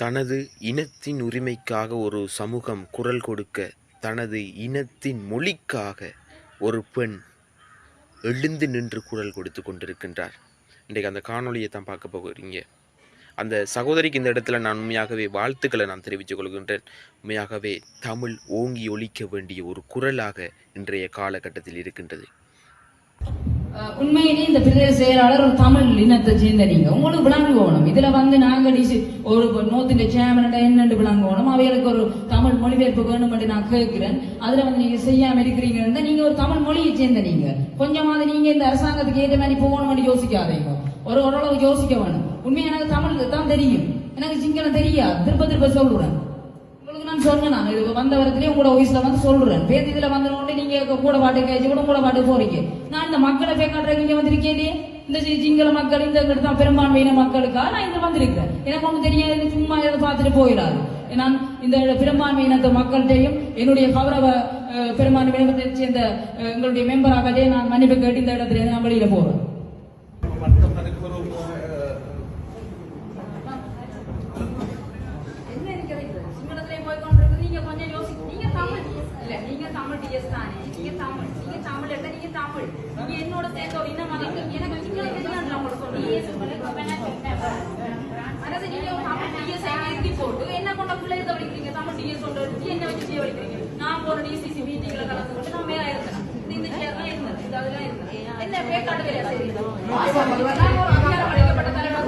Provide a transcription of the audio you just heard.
தனது இனத்தின் உரிமைக்காக ஒரு சமூகம் குரல் கொடுக்க, தனது இனத்தின் மொழிக்காக ஒரு பெண் எழுந்து நின்று குரல் கொடுத்து கொண்டிருக்கின்றார். இன்றைக்கு அந்த காணொலியை தான் பார்க்க போகிறீங்க. அந்த சகோதரிக்கு இந்த இடத்துல நான் உண்மையாகவே வாழ்த்துக்களை நான் தெரிவித்துக் கொள்கின்றேன். உண்மையாகவே தமிழ் ஓங்கி ஒலிக்க வேண்டிய ஒரு குரலாக இன்றைய காலகட்டத்தில் இருக்கின்றது. உண்மையிலே இந்த பிரதேச செயலாளர் ஒரு தமிழ் இனத்தை சேர்ந்த நீங்க உங்களுக்கு விளங்குவோம். இதுல நாங்க ஒரு நோத்தின் சேமன் என்னென்று விளங்குவோம். அவைகளுக்கு ஒரு தமிழ் மொழிபெயர்ப்பு வேணும் என்று நான் கேட்கிறேன். அதுல நீங்க செய்யாம இருக்கிறீங்க. நீங்க ஒரு தமிழ் மொழியை சேர்ந்த நீங்க கொஞ்சமாவது நீங்க இந்த அரசாங்கத்துக்கு ஏற்ற மாதிரி போகணும் யோசிக்காதீங்க. ஓரளவு யோசிக்க வேணும். உண்மையா எனக்கு தமிழ் தான் தெரியும், எனக்கு சிங்களம் தெரியாது. திருப்ப சொல்றேன். நான் சொன்னேன், நான் இது வந்த வரத்திலேயே உங்களோட வயசுல சொல்றேன். பேர் இதுல வந்தோடனே நீங்க கூட பாட்டு கேச்சு கூட பாட்டு போறீங்க. நான் இந்த மக்களை பேக்காட்டுறேன். நீங்க வந்திருக்கேன் இந்த சிங்கள மக்கள் இந்த பெரும்பான்மையின மக்களுக்காக நான் இங்க வந்திருக்கிறேன். எனக்கு ஒண்ணு தெரியாது, சும்மா இதை பார்த்துட்டு போயிடாது. நான் இந்த பெரும்பான்மையினத்த மக்கள்கிட்டையும் என்னுடைய கௌரவ பெரும்பான்மையினத்தை சேர்ந்த எங்களுடைய மெம்பராகவே நான் மன்னிப்பு கேட்டு இந்த இடத்துல நான் வெளியில போறேன். என்னோட சேர்ந்த ஒரு இனம் எனக்கு சிங்களம் தெரியாது. அதாவது நீங்க தமிழ் டிஎஸ் எழுதி போட்டு என்ன கொண்ட பிள்ளை வலிக்கிறீங்க. தமிழ் டிஎஸ் கொண்டு என்ன வச்சு செய்ய வலிக்கிறீங்க. நான் போற டிசிசி மீட்டிங்ல கலந்து கொண்டு நான் மேல இருக்கேன். இந்த சேர்லாம் இருந்தது, இது அதெல்லாம் இருந்தது. என்ன பேக்காடு வேலையா செய்யுது. நான் ஒரு அதிகாரம் அளிக்கப்பட்ட தலைவர்